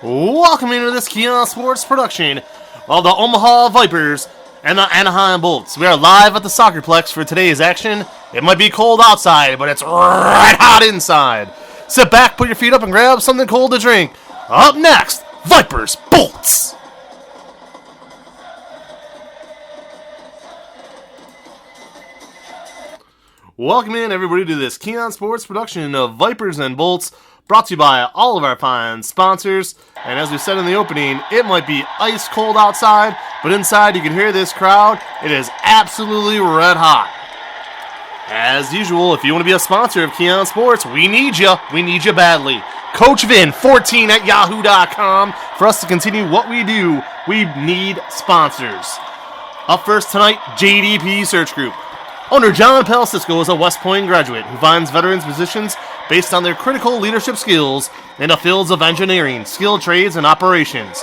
Welcome into this Keon Sports production of the Omaha Vipers and the Anaheim Bolts. We are live at the Soccerplex for today's action. It might be cold outside, but it's red hot inside. Sit back, put your feet up, and grab something cold to drink. Up next, Vipers Bolts. Welcome in, everybody, to this Keon Sports production of Vipers and Bolts, brought to you by all of our fine sponsors. And as we said in the opening, it might be ice cold outside, but inside you can hear this crowd. It is absolutely red hot. As usual, if you want to be a sponsor of Keon Sports, we need you. We need you badly. Coach Vin14 at yahoo.com. For us to continue what we do, we need sponsors. Up first tonight, JDP Search Group. Owner John Palcisco is a West Point graduate who finds veterans positions based on their critical leadership skills in the fields of engineering, skilled trades, and operations.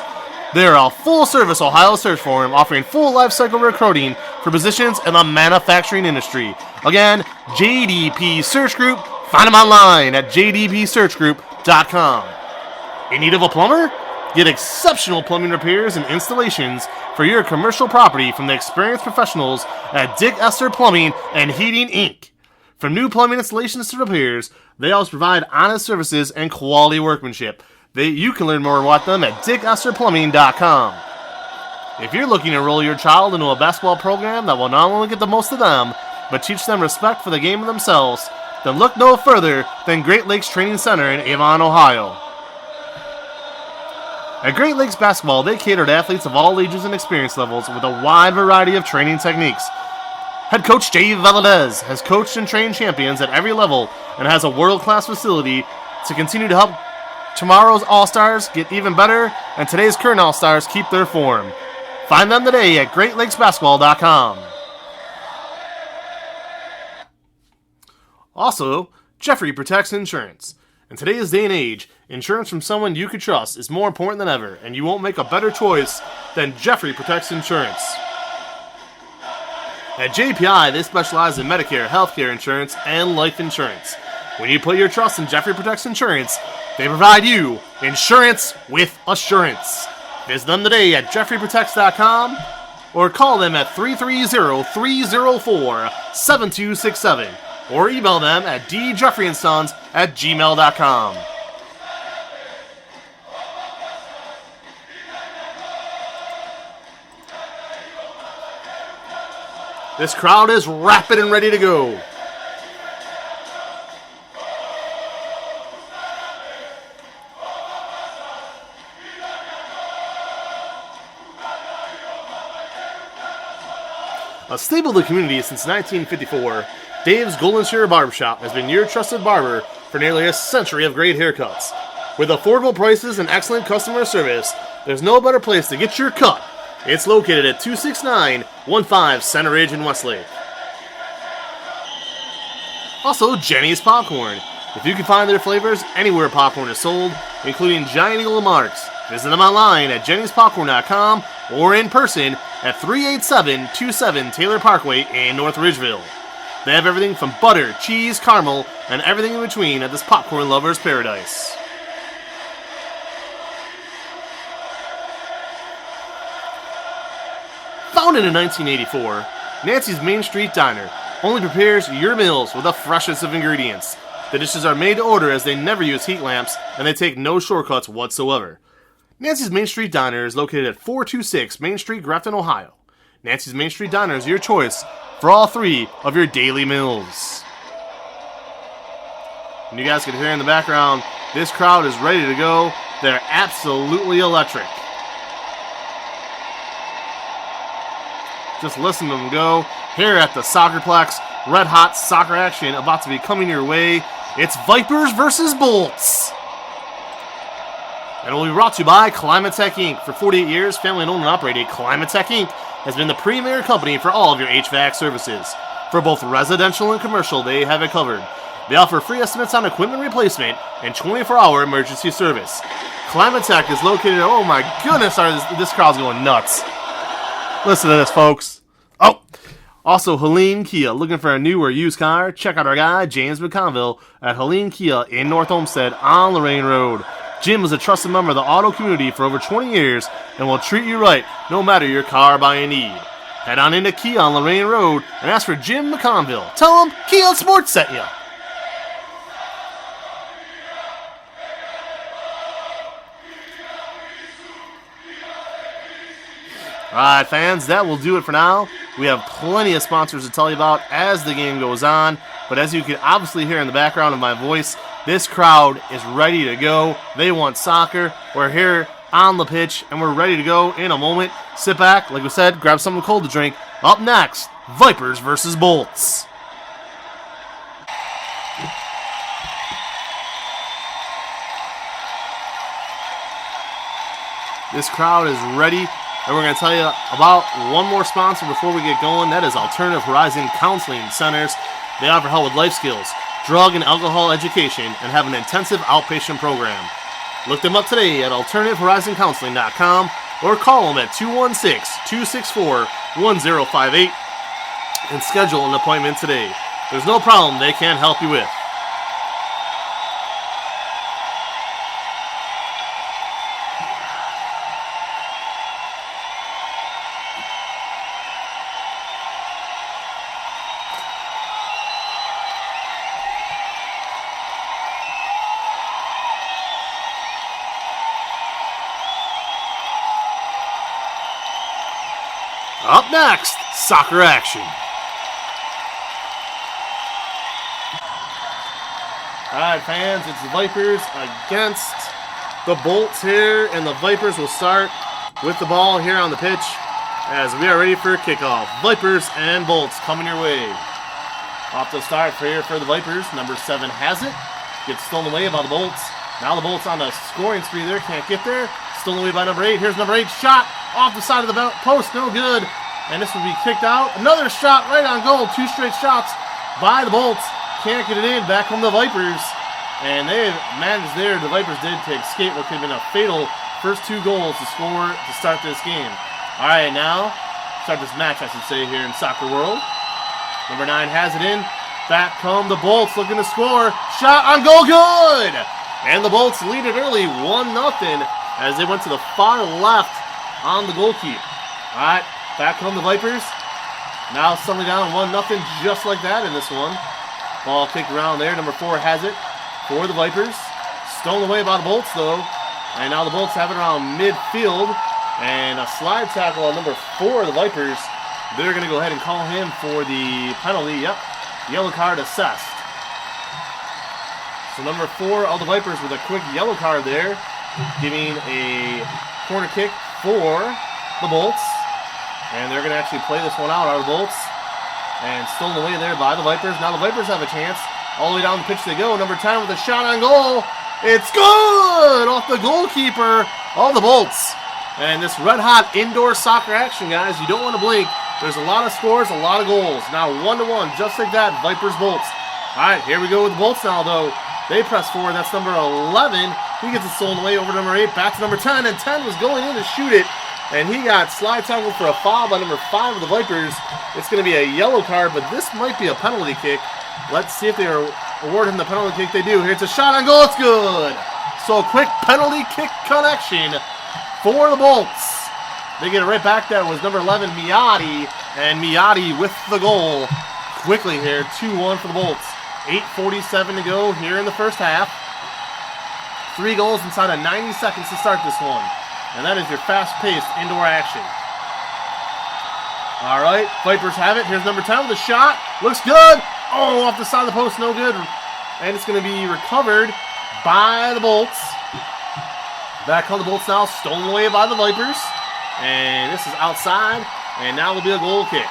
They are a full-service Ohio search firm offering full life-cycle recruiting for positions in the manufacturing industry. Again, JDP Search Group. Find them online at jdpsearchgroup.com. In need of a plumber? Get exceptional plumbing repairs and installations for your commercial property from the experienced professionals at Dick Esther Plumbing and Heating, Inc. From new plumbing installations to repairs, they also provide honest services and quality workmanship. You can learn more about them at dickesterplumbing.com. If you're looking to enroll your child into a basketball program that will not only get the most of them, but teach them respect for the game of themselves, then look no further than Great Lakes Training Center in Avon, Ohio. At Great Lakes Basketball, they cater to athletes of all ages and experience levels with a wide variety of training techniques. Head coach Dave Valadez has coached and trained champions at every level and has a world-class facility to continue to help tomorrow's All-Stars get even better and today's current All-Stars keep their form. Find them today at GreatLakesBasketball.com. Also, Jeffrey Protects Insurance. In today's day and age, insurance from someone you can trust is more important than ever, and you won't make a better choice than Jeffrey Protects Insurance. At JPI, they specialize in Medicare, healthcare insurance, and life insurance. When you put your trust in Jeffrey Protects Insurance, they provide you insurance with assurance. Visit them today at jeffreyprotects.com or call them at 330-304-7267 or email them at djeffreyandsons@gmail.com. This crowd is rapid and ready to go. A staple of the community since 1954, Dave's Golden Shear Barbershop has been your trusted barber for nearly a century of great haircuts. With affordable prices and excellent customer service, there's no better place to get your cut. It's located at 26915 Center Ridge in Westlake. Also, Jenny's Popcorn. If you can find their flavors anywhere popcorn is sold, including Giant Eagle Marks, visit them online at jennyspopcorn.com or in person at 38727 Taylor Parkway in North Ridgeville. They have everything from butter, cheese, caramel, and everything in between at this popcorn lover's paradise. Founded in 1984, Nancy's Main Street Diner only prepares your meals with the freshest of ingredients. The dishes are made to order as they never use heat lamps and they take no shortcuts whatsoever. Nancy's Main Street Diner is located at 426 Main Street, Grafton, Ohio. Nancy's Main Street Diner is your choice for all three of your daily meals. And you guys can hear in the background, this crowd is ready to go. They're absolutely electric. Just listen to them go. Here at the Soccerplex, red hot soccer action about to be coming your way. It's Vipers versus Bolts. And it will be brought to you by Climatech Inc. For 48 years, family owned and operated, Climatech Inc. has been the premier company for all of your HVAC services. For both residential and commercial, they have it covered. They offer free estimates on equipment replacement and 24-hour emergency service. Climatech is located, oh my goodness, this crowd's going nuts. Listen to this, folks. Oh, also Helene Kia. Looking for a new or used car? Check out our guy, James McConville, at Helene Kia in North Olmsted on Lorraine Road. Jim is a trusted member of the auto community for over 20 years and will treat you right no matter your car buying need. Head on into Kia on Lorraine Road and ask for Jim McConville. Tell him Kia Sports sent you. Alright, fans, that will do it for now. We have plenty of sponsors to tell you about as the game goes on, but as you can obviously hear in the background of my voice, this crowd is ready to go. They want soccer. We're here on the pitch, and we're ready to go in a moment. Sit back, like we said, grab something cold to drink. Up next, Vipers versus Bolts. This crowd is ready. And we're going to tell you about one more sponsor before we get going. That is Alternative Horizon Counseling Centers. They offer help with life skills, drug and alcohol education, and have an intensive outpatient program. Look them up today at AlternativeHorizonCounseling.com or call them at 216-264-1058 and schedule an appointment today. There's no problem they can't help you with. Up next, soccer action. Alright, fans, it's the Vipers against the Bolts here, and the Vipers will start with the ball here on the pitch as we are ready for kickoff. Vipers and Bolts coming your way. Off to start for the Vipers. Number 7 has it. Gets stolen away by the Bolts. Now the Bolts on the scoring spree there. Can't get there. Stolen away by number 8. Here's number 8. Shot off the side of the post. No good. And this will be kicked out. Another shot right on goal. 2 straight shots by the Bolts. Can't get it in. Back from the Vipers. And they've managed there, the Vipers did, to escape what could have been a fatal first 2 goals to score to start this game. All right, now, start this match, I should say, here in Soccer World. Number 9 has it in. Back come the Bolts looking to score. Shot on goal, good! And the Bolts lead it early, 1-0, as they went to the far left on the goalkeeper. All right, back come the Vipers. Now suddenly down 1-0, just like that in this one. Ball kicked around there. Number 4 has it for the Vipers. Stolen away by the Bolts, though. And now the Bolts have it around midfield. And a slide tackle on number 4 of the Vipers. They're going to go ahead and call him for the penalty. Yep, yellow card assessed. So number 4 of the Vipers with a quick yellow card there, giving a corner kick for the Bolts. And they're going to actually play this one out, the Bolts. And stolen away there by the Vipers. Now the Vipers have a chance. All the way down the pitch they go. Number 10 with a shot on goal. It's good! Off the goalkeeper of the Bolts. And this red-hot indoor soccer action, guys, you don't want to blink. There's a lot of scores, a lot of goals. Now 1-1, just like that, Vipers-Bolts. All right, here we go with the Bolts now, though. They press forward. That's number 11. He gets it stolen away over number 8. Back to number 10, and 10 was going in to shoot it. And he got slide tackled for a foul by number 5 of the Vipers. It's going to be a yellow card, but this might be a penalty kick. Let's see if they award him the penalty kick. They do. Here's a shot on goal. It's good. So a quick penalty kick connection for the Bolts. They get it right back. That was number 11, Miotti. And Miotti with the goal quickly here. 2-1 for the Bolts. 8:47 to go here in the first half. 3 goals inside of 90 seconds to start this one. And that is your fast-paced indoor action. All right, Vipers have it. Here's number 10 with a shot. Looks good. Oh, off the side of the post, no good. And it's going to be recovered by the Bolts. Back on the Bolts now, stolen away by the Vipers. And this is outside. And now will be a goal kick.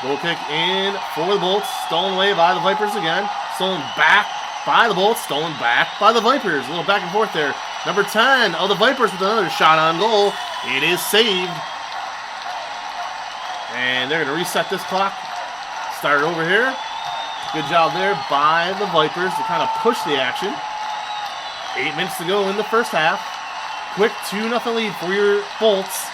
Goal kick in for the Bolts. Stolen away by the Vipers again. Stolen back by the Bolts. Stolen back by the Vipers. A little back and forth there. Number 10 of the Vipers with another shot on goal. It is saved. And they're going to reset this clock. Start it over here. Good job there by the Vipers to kind of push the action. 8 minutes to go in the first half. Quick 2-0 lead for your Bolts.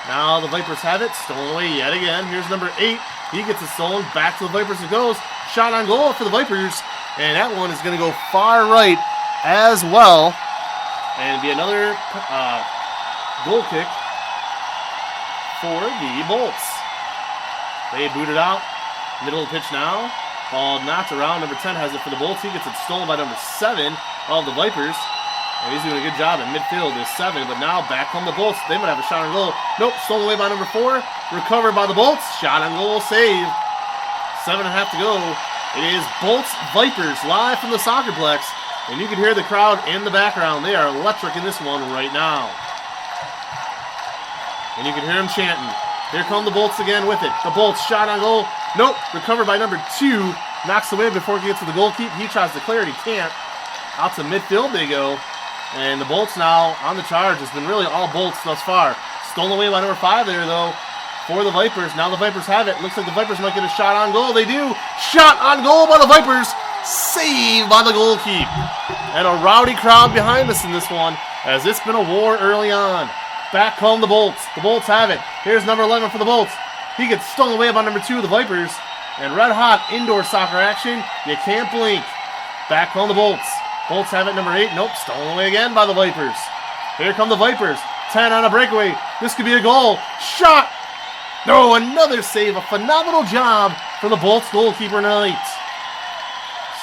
Now the Vipers have it. Stolen away yet again. Here's number 8. He gets it stolen. Back to the Vipers it goes. Shot on goal for the Vipers. And that one is going to go far right as well. And it'll be another goal kick for the Bolts. They boot it out. Middle of the pitch now. Ball knocked around. Number 10 has it for the Bolts. He gets it stolen by number 7 of the Vipers. And he's doing a good job at midfield. There's 7, but now back come the Bolts. They might have a shot on goal. Nope, stolen away by number 4. Recovered by the Bolts. Shot on goal, save. 7.5 to go. It is Bolts Vipers live from the Soccerplex. And you can hear the crowd in the background. They are electric in this one right now. And you can hear them chanting. Here come the Bolts again with it. The Bolts shot on goal. Nope. Recovered by number 2. Knocks away before he gets to the goalkeeper. He tries to clear it. He can't. Out to midfield they go. And the Bolts now on the charge. It's been really all Bolts thus far. Stolen away by number 5 there, though, for the Vipers. Now the Vipers have it. Looks like the Vipers might get a shot on goal. They do. Shot on goal by the Vipers. Saved by the goalkeeper. And a rowdy crowd behind us in this one, as it's been a war early on. Back come the Bolts. The Bolts have it. Here's number 11 for the Bolts. He gets stolen away by number 2 of the Vipers. And red hot indoor soccer action. You can't blink. Back come the Bolts. Bolts have it, number 8. Nope, stolen away again by the Vipers. Here come the Vipers. 10 on a breakaway. This could be a goal. Shot. No, another save. A phenomenal job from the Bolts goalkeeper tonight.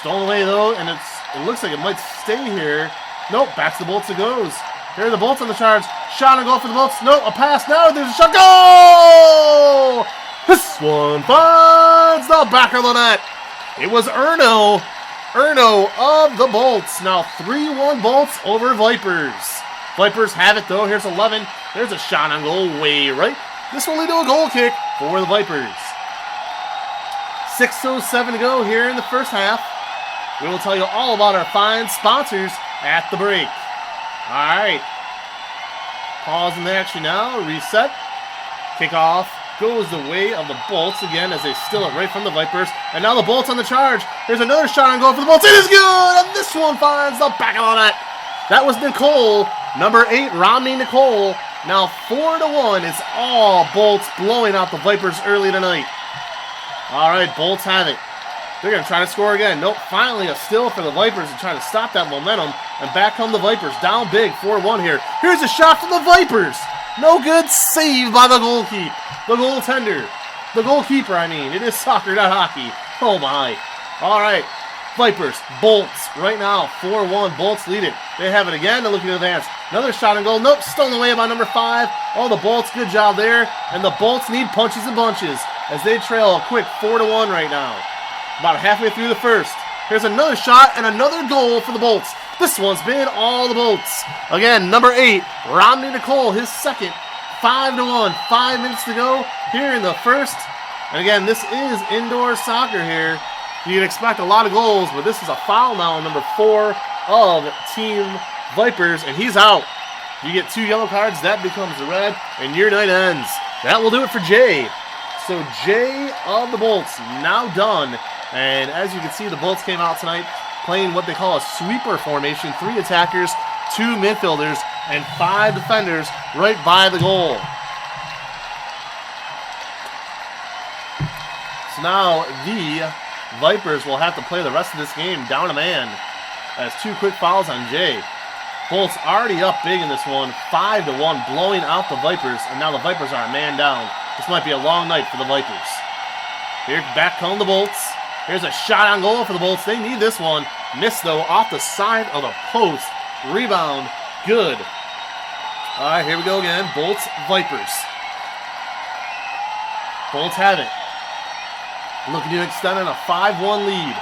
Stolen away, though, and it looks like it might stay here. Nope, back to the Bolts it goes. Here are the Bolts on the charge. Shot on goal for the Bolts. Nope, a pass now. There's a shot. Goal! This one finds the back of the net. It was Erno of the Bolts. Now 3-1 Bolts over Vipers. Vipers have it, though. Here's 11. There's a shot on goal way right. This will lead to a goal kick for the Vipers. 6:07 to go here in the first half. We will tell you all about our fine sponsors at the break. All right. Pause in the action now. Reset. Kickoff goes the way of the Bolts again as they steal it right from the Vipers. And now the Bolts on the charge. There's another shot on goal for the Bolts. It is good! And this one finds the back of the net. That was Nicole. Number 8, Romney Nicole. Now 4-1. It's all Bolts blowing out the Vipers early tonight. All right, Bolts have it. They're going to try to score again. Nope, finally a steal for the Vipers and trying to stop that momentum. And back come the Vipers. Down big, 4-1 here. Here's a shot from the Vipers. No good. Save by the goalkeeper. The goaltender. The goalkeeper, I mean. It is soccer, not hockey. Oh, my. All right. Vipers, Bolts. Right now, 4-1. Bolts lead it. They have it again. They're looking to advance. Another shot on goal. Nope, stolen away by number 5. All the Bolts, good job there. And the Bolts need punches and bunches as they trail a quick 4-1 right now. About halfway through the first. Here's another shot and another goal for the Bolts. This one's been all the Bolts. Again, number 8, Romney Nicole, his second. 5-1. 5 minutes to go here in the first. And again, this is indoor soccer here. You'd expect a lot of goals, but this is a foul now on number 4 of Team Vipers, and he's out. You get 2 yellow cards, that becomes a red, and your night ends. That will do it for Jay. So Jay of the Bolts now done. And as you can see, the Bolts came out tonight playing what they call a sweeper formation. 3 attackers, 2 midfielders, and 5 defenders right by the goal. So now the Vipers will have to play the rest of this game down a man as 2 quick fouls on Jay. Bolts already up big in this one, 5-1, blowing out the Vipers, and now the Vipers are a man down. This might be a long night for the Vipers. Here, back come the Bolts. Here's a shot on goal for the Bolts. They need this one. Missed, though, off the side of the post. Rebound, good. All right, here we go again. Bolts, Vipers. Bolts have it. Looking to extend on a 5-1 lead.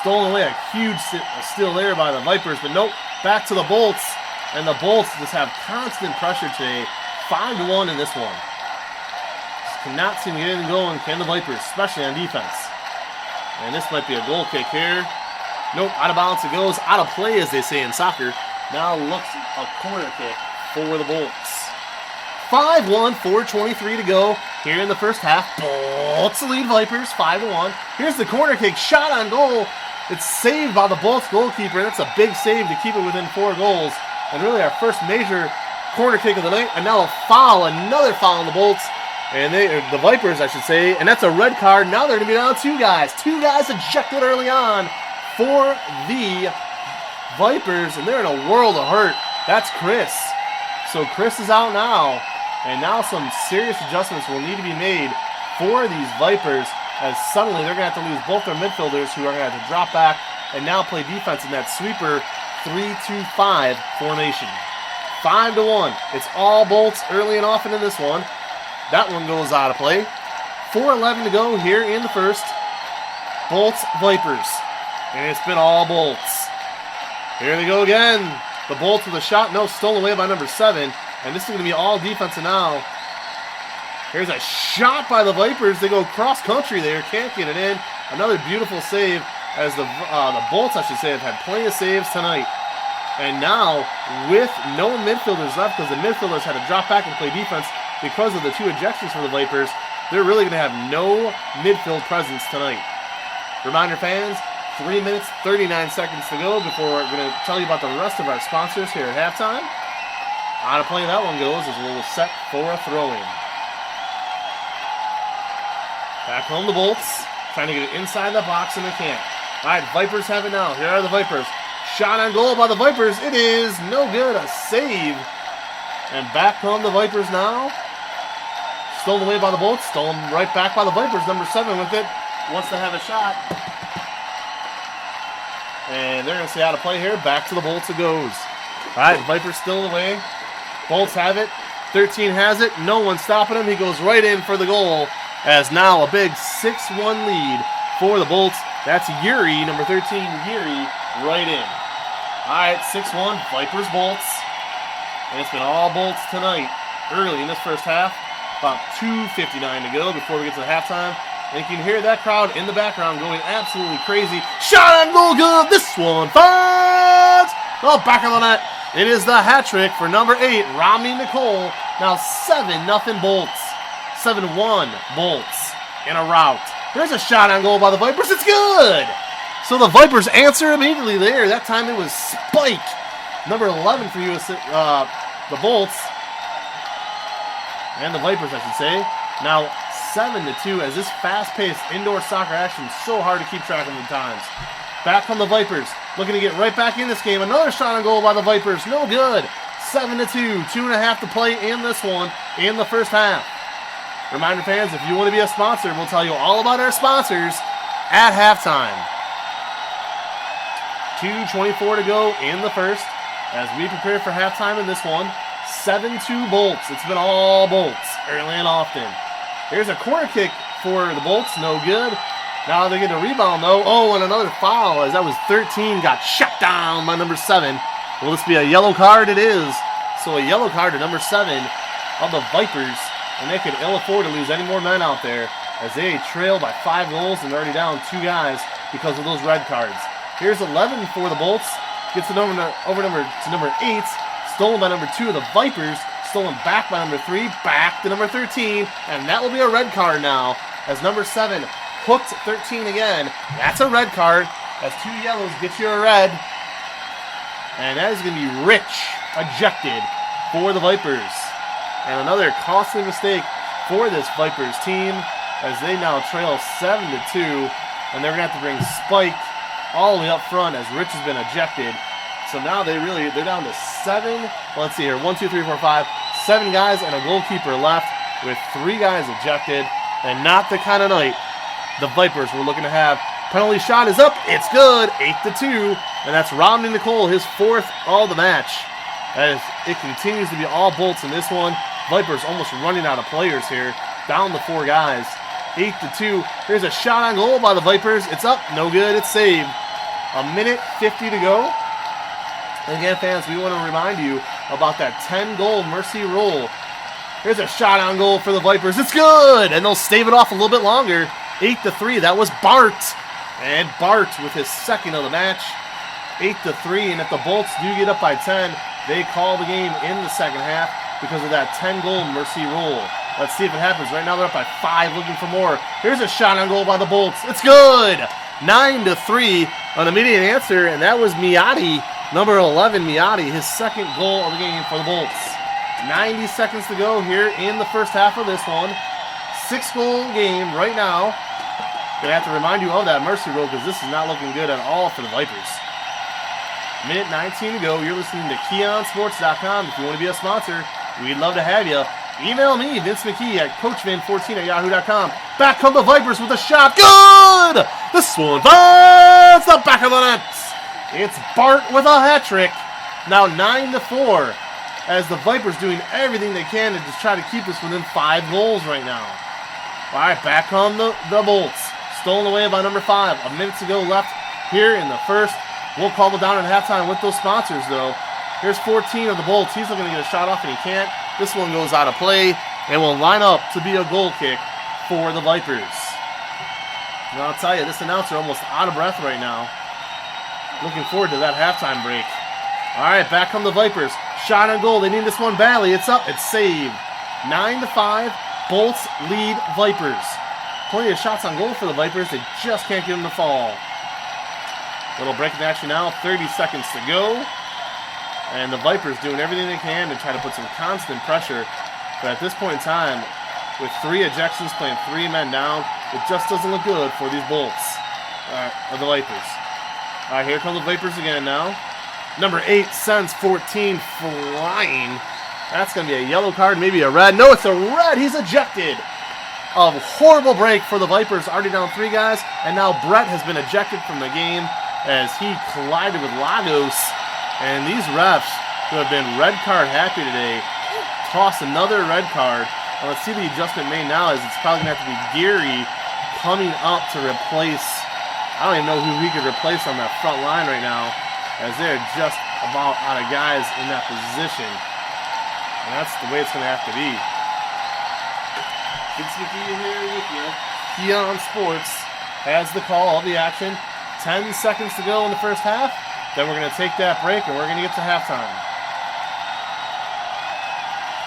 Stolen away, a huge steal there by the Vipers, but nope. Back to the Bolts, and the Bolts just have constant pressure today. 5-1 in this one. Just cannot seem to get anything going, can the Vipers, especially on defense. And this might be a goal kick here. Nope, out of bounds it goes. Out of play, as they say in soccer. Now looks a corner kick for the Bolts. 5-1, 4:23 to go here in the first half. Bolts lead Vipers, 5-1. Here's the corner kick, shot on goal. It's saved by the Bolts goalkeeper, and that's a big save to keep it within 4 goals. And really our first major corner kick of the night. And now a foul, another foul on the Bolts. And the Vipers, I should say. And that's a red card. Now they're going to be down 2 guys. 2 guys ejected early on for the Vipers, and they're in a world of hurt. That's Chris. So Chris is out now, and now some serious adjustments will need to be made for these Vipers, as suddenly they're going to have to lose both their midfielders, who are going to have to drop back and now play defense in that sweeper 3-2-5 formation. 5-1. It's all Bolts early and often in this one. That one goes out of play. 4:11 to go here in the first. Bolts, Vipers. And it's been all Bolts. Here they go again. The Bolts with a shot. No, stolen away by number 7. And this is going to be all defensive now. Here's a shot by the Vipers. They go cross-country there. Can't get it in. Another beautiful save, as the Bolts, I should say, have had plenty of saves tonight. And now, with no midfielders left, because the midfielders had to drop back and play defense because of the 2 ejections for the Vipers, they're really going to have no midfield presence tonight. Reminder, fans, 3 minutes, 39 seconds to go before we're going to tell you about the rest of our sponsors here at halftime. How to play that one goes is a little set for a throw-in. Back home the Bolts, trying to get it inside the box, and they can't. All right, Vipers have it now. Here are the Vipers. Shot on goal by the Vipers. It is no good. A save. And back home the Vipers now. Stolen away by the Bolts. Stolen right back by the Vipers. Number 7 with it. Wants to have a shot. And they're going to see how to play here. Back to the Bolts it goes. All right, Vipers still away. Bolts have it. 13 has it. No one stopping him. He goes right in for the goal. As now a big 6-1 lead for the Bolts. That's Yuri, number 13, Yuri, right in. All right, 6-1, Vipers, Bolts. And it's been all Bolts tonight. Early in this first half, about 2:59 to go before we get to the halftime. And you can hear that crowd in the background going absolutely crazy. Shot on goal, good. This one finds the back of the net. It is the hat trick for number 8, Romney Nicole. Now 7-0 Bolts. 7-1 Bolts in a rout. There's a shot on goal by the Vipers. It's good! So the Vipers answer immediately there. That time it was Spike. Number 11 for you, the Bolts. And the Vipers, I should say. Now 7-2 as this fast-paced indoor soccer action is so hard to keep track of the times. Back from the Vipers. Looking to get right back in this game. Another shot on goal by the Vipers. No good. 7-2. 2.5 to play in this one in the first half. Reminder, fans, if you want to be a sponsor, we'll tell you all about our sponsors at halftime. 2:24 to go in the first as we prepare for halftime in this one. 7-2 Bolts. It's been all Bolts early and often. Here's a corner kick for the Bolts. No good. Now they get a rebound, though. Oh, and another foul as that was 13. Got shut down by number 7. Will this be a yellow card? It is. So a yellow card to number 7 of the Vipers. And they can ill afford to lose any more men out there as they trail by 5 goals and they're already down 2 guys because of those red cards. Here's 11 for the Bolts. Gets it over to number 8. Stolen by number 2 of the Vipers. Stolen back by number 3. Back to number 13. And that will be a red card now as number 7 hooked 13 again. That's a red card as 2 yellows get you a red. And that is going to be Rich ejected for the Vipers. And another costly mistake for this Vipers team as they now trail 7-2. And they're going to have to bring Spike all the way up front as Rich has been ejected. So now they're down to 7. Well, let's see here. 1, 2, 3, 4, 5. 7 guys and a goalkeeper left with 3 guys ejected. And not the kind of night the Vipers were looking to have. Penalty shot is up. It's good. 8-2. And that's Romney Nicole, his 4th of the match. As it continues to be all Bolts in this one. Vipers almost running out of players here. Down to 4 guys. 8-2. Here's a shot on goal by the Vipers. It's up. No good. It's saved. 1:50 to go. And again, fans, we want to remind you about that 10-goal mercy rule. Here's a shot on goal for the Vipers. It's good! And they'll stave it off a little bit longer. 8-3. That was Bart. And Bart with his 2nd of the match. 8-3. And if the Bolts do get up by 10, they call the game in the second half because of that 10-goal mercy rule. Let's see if it happens. Right now they're up by 5, looking for more. Here's a shot on goal by the Bolts. It's good! 9-3. An immediate answer, and that was Miotti, number 11, Miotti, his 2nd goal of the game for the Bolts. 90 seconds to go here in the first half of this one. 6-goal game right now. Gonna have to remind you of that mercy rule because this is not looking good at all for the Vipers. Minute 19 to go. You're listening to KeonSports.com. If you want to be a sponsor, we'd love to have you. Email me, Vince McKee, at CoachVin14@yahoo.com. Back come the Vipers with a shot. Good! This one finds the back of the net. It's Bart with a hat trick. Now 9-4, as the Vipers doing everything they can to just try to keep this within 5 goals right now. All right, back come the Bolts. Stolen away by number 5. A minute to go left here in the first. We'll call it down at halftime with those sponsors, though. Here's 14 of the Bolts. He's looking to get a shot off, and he can't. This one goes out of play and will line up to be a goal kick for the Vipers. Now, I'll tell you, this announcer almost out of breath right now. Looking forward to that halftime break. All right, back come the Vipers. Shot on goal. They need this one badly. It's up. It's saved. 9-5. Bolts lead Vipers. Plenty of shots on goal for the Vipers. They just can't get them to fall. Little break in action now. 30 seconds to go. And the Vipers doing everything they can to try to put some constant pressure. But at this point in time, with 3 ejections, playing 3 men down, it just doesn't look good for these Bolts. Of the Vipers. All right, here come the Vipers again now. Number 8 sends 14 flying. That's going to be a yellow card, maybe a red. No, it's a red. He's ejected. A horrible break for the Vipers. Already down 3 guys. And now Brett has been ejected from the game as he collided with Lagos. And these refs, who have been red card happy today, toss another red card. And let's see the adjustment made now, as it's probably going to have to be Geary coming up to replace. I don't even know who he could replace on that front line right now, as they're just about out of guys in that position. And that's the way it's going to have to be. Vince McKee here with you. Keon Sports has the call of the action. 10 seconds to go in the first half. Then we're going to take that break and we're going to get to halftime.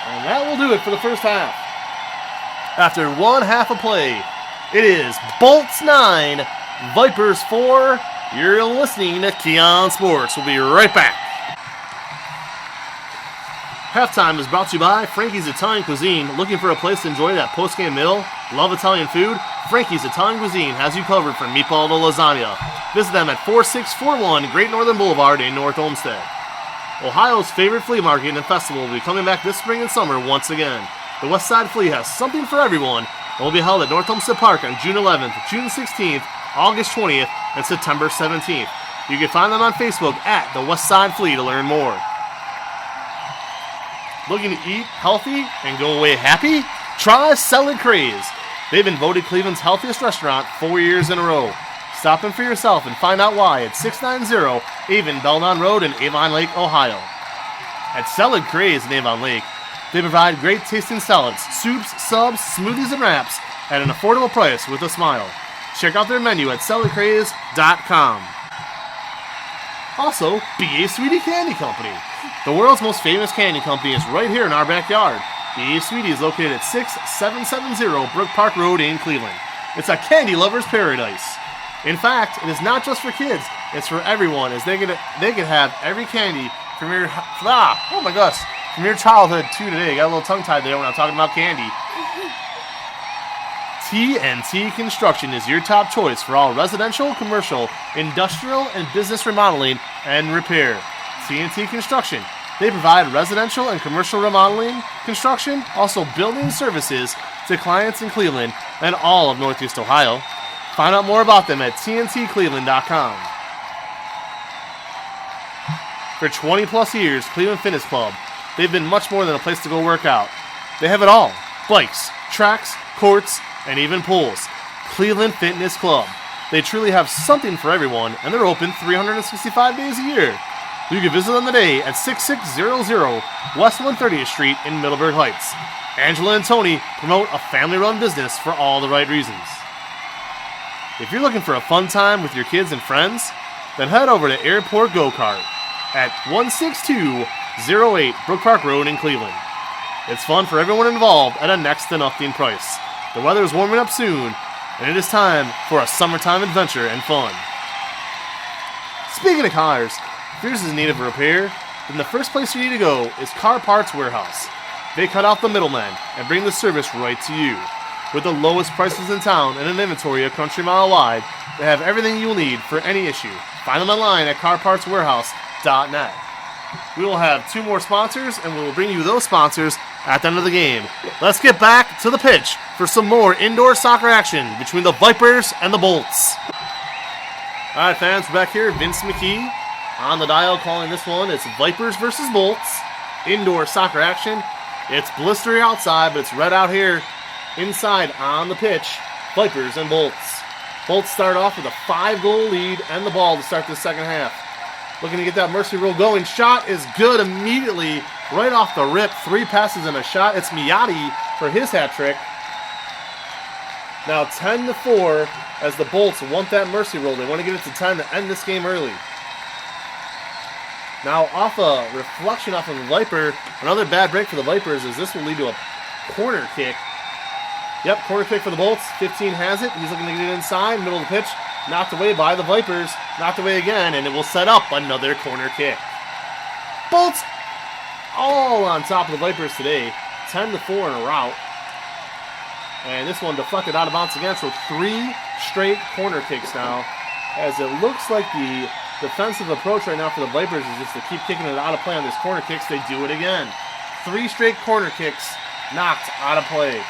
And that will do it for the first half. After 1 half of play, it is Bolts 9, Vipers 4. You're listening to Keon Sports. We'll be right back. Halftime is brought to you by Frankie's Italian Cuisine. Looking for a place to enjoy that post-game meal? Love Italian food? Frankie's Italian Cuisine has you covered from meatball to lasagna. Visit them at 4641 Great Northern Boulevard in North Olmsted. Ohio's favorite flea market and festival will be coming back this spring and summer once again. The West Side Flea has something for everyone and will be held at North Olmsted Park on June 11th, June 16th, August 20th, and September 17th. You can find them on Facebook at the West Side Flea to learn more. Looking to eat healthy and go away happy? Try Salad Craze. They've been voted Cleveland's healthiest restaurant 4 years in a row. Stop in for yourself and find out why at 690 Avon Belmont Road in Avon Lake, Ohio. At Salad Craze in Avon Lake, they provide great tasting salads, soups, subs, smoothies, and wraps at an affordable price with a smile. Check out their menu at saladcraze.com. Also, B.A. Sweetie Candy Company. The world's most famous candy company is right here in our backyard. B.A. Sweetie is located at 6770 Brook Park Road in Cleveland. It's a candy lover's paradise. In fact, it is not just for kids, it's for everyone, as they can have every candy from your from your childhood to today. Got a little tongue-tied there when I'm talking about candy. T&T Construction is your top choice for all residential, commercial, industrial, and business remodeling and repair. T&T Construction. They provide residential and commercial remodeling, construction, also building services to clients in Cleveland and all of Northeast Ohio. Find out more about them at tntcleveland.com. For 20 plus years, Cleveland Fitness Club, they've been much more than a place to go work out. They have it all: bikes, tracks, courts, and even pools. Cleveland Fitness Club. They truly have something for everyone, and they're open 365 days a year. You can visit them today at 6600 West 130th Street in Middleburg Heights. Angela and Tony promote a family-run business for all the right reasons. If you're looking for a fun time with your kids and friends, then head over to Airport Go-Kart at 16208 Brook Park Road in Cleveland. It's fun for everyone involved at a next to nothing price. The weather is warming up soon, and it is time for a summertime adventure and fun. Speaking of cars, if yours is in need of a repair, then the first place you need to go is Car Parts Warehouse. They cut out the middlemen and bring the service right to you. With the lowest prices in town and an inventory a country mile wide, they have everything you'll need for any issue. Find them online at carpartswarehouse.com. ViperSports.net. We will have 2 more sponsors, and we will bring you those sponsors at the end of the game. Let's get back to the pitch for some more indoor soccer action between the Vipers and the Bolts. All right, fans, we're back here. Vince McKee on the dial calling this one. It's Vipers versus Bolts. Indoor soccer action. It's blistery outside, but it's red out here inside on the pitch. Vipers and Bolts. Bolts start off with a 5-goal lead and the ball to start the second half. Looking to get that mercy rule going. Shot is good immediately, right off the rip. 3 passes and a shot. It's Miyati for his hat trick. Now 10-4 as the Bolts want that mercy rule. They want to get it to 10 to end this game early. Now off a reflection off of the Viper, another bad break for the Vipers as this will lead to a corner kick. Yep, corner kick for the Bolts. 15 has it. He's looking to get it inside, middle of the pitch. Knocked away by the Vipers. Knocked away again, and it will set up another corner kick. Bolts all on top of the Vipers today. 10-4 in a rout. And this one deflected out of bounds again, so 3 straight corner kicks now. As it looks like the defensive approach right now for the Vipers is just to keep kicking it out of play on these corner kicks. They do it again. 3 straight corner kicks knocked out of play.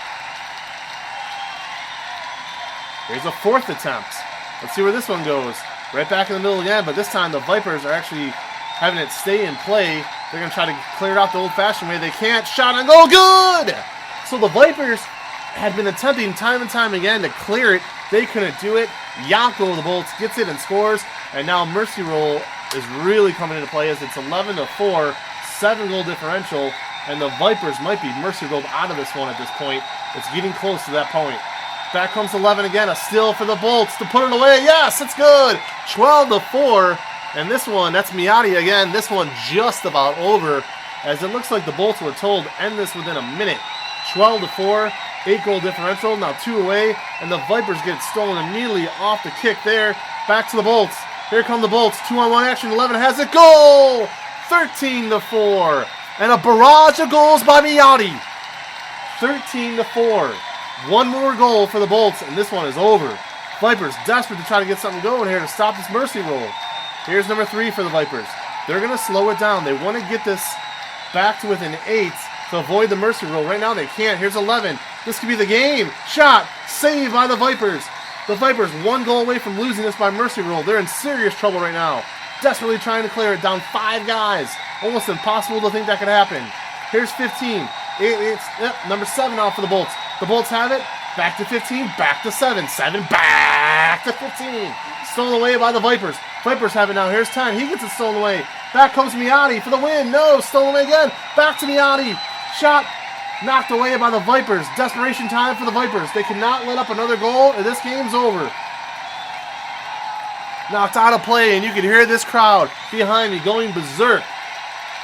Here's a 4th attempt. Let's see where this one goes. Right back in the middle again, but this time the Vipers are actually having it stay in play. They're going to try to clear it out the old-fashioned way. They can't. Shot and goal. Good! So the Vipers had been attempting time and time again to clear it. They couldn't do it. Yanko, the Bolts, gets it and scores. And now mercy roll is really coming into play as it's 11-4, 7-goal differential. And the Vipers might be mercy rolled out of this one at this point. It's getting close to that point. Back comes 11 again, a steal for the Bolts to put it away. Yes, it's good. 12-4, and this one, that's Miyati again. This one just about over, as it looks like the Bolts were told end this within a minute. 12-4, 8-goal differential, now 2 away, and the Vipers get it stolen immediately off the kick there. Back to the Bolts. Here come the Bolts. 2-on-1 action. 11 has it. Goal! 13-4, and a barrage of goals by Miyati. 13-4. 1 more goal for the Bolts, and this one is over. Vipers desperate to try to get something going here to stop this mercy roll. Here's number 3 for the Vipers. They're going to slow it down. They want to get this back to within 8 to avoid the mercy roll. Right now they can't. Here's 11. This could be the game. Shot. Saved by the Vipers. The Vipers 1 goal away from losing this by mercy roll. They're in serious trouble right now. Desperately trying to clear it. Down 5 guys. Almost impossible to think that could happen. Here's 15. It's number 7 out for the Bolts. The Bolts have it. Back to 15. Back to 7. 7 back to 15. Stolen away by the Vipers. Vipers have it now. Here's 10. He gets it stolen away. Back comes Miyati for the win. No. Stolen away again. Back to Miyati. Shot. Knocked away by the Vipers. Desperation time for the Vipers. They cannot let up another goal, and this game's over. Knocked out of play, and you can hear this crowd behind me going berserk.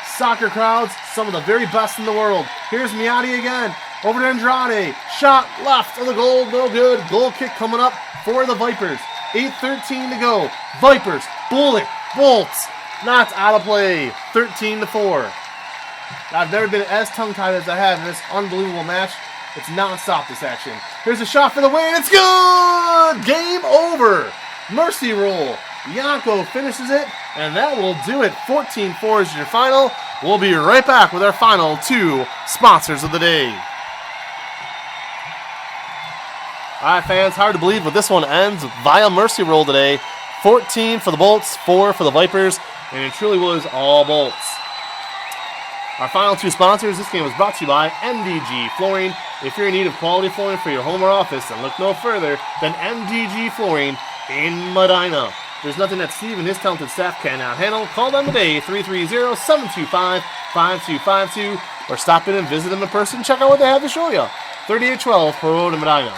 Soccer crowds, some of the very best in the world. Here's Miyati again. Over to Andrade. Shot left of the goal. No good. Goal kick coming up for the Vipers. 8:13 to go. Vipers. Bullet. Bolts. Knocked out of play. 13-4. I've never been as tongue-tied as I have in this unbelievable match. It's non-stop, this action. Here's a shot for the win. It's good! Game over. Mercy roll. Yanko finishes it, and that will do it. 14-4 is your final. We'll be right back with our final 2 sponsors of the day. All right, fans, hard to believe, but this one ends via mercy roll today. 14 for the Bolts, 4 for the Vipers, and it truly was all Bolts. Our final 2 sponsors, this game was brought to you by MDG Flooring. If you're in need of quality flooring for your home or office, then look no further than MDG Flooring in Medina. There's nothing that Steve and his talented staff cannot handle. Call them today, 330-725-5252, or stop in and visit them in person. Check out what they have to show you. 3812 Pearl Road in Medina.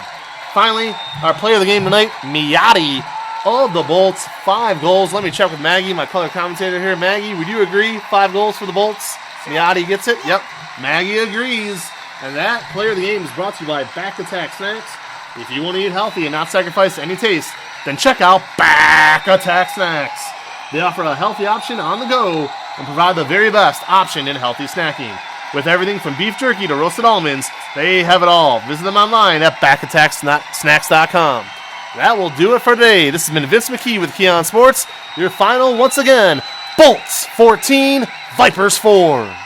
Finally, our player of the game tonight, Miyati of the Bolts. 5 goals. Let me check with Maggie, my color commentator here. Maggie, would you agree? 5 goals for the Bolts. Miyati gets it. Yep, Maggie agrees. And that player of the game is brought to you by Back Attack Snacks. If you want to eat healthy and not sacrifice any taste, then check out Back Attack Snacks. They offer a healthy option on the go and provide the very best option in healthy snacking. With everything from beef jerky to roasted almonds, they have it all. Visit them online at backattacksnacks.com. That will do it for today. This has been Vince McKee with Keon Sports. Your final, once again, Bolts 14, Vipers 4.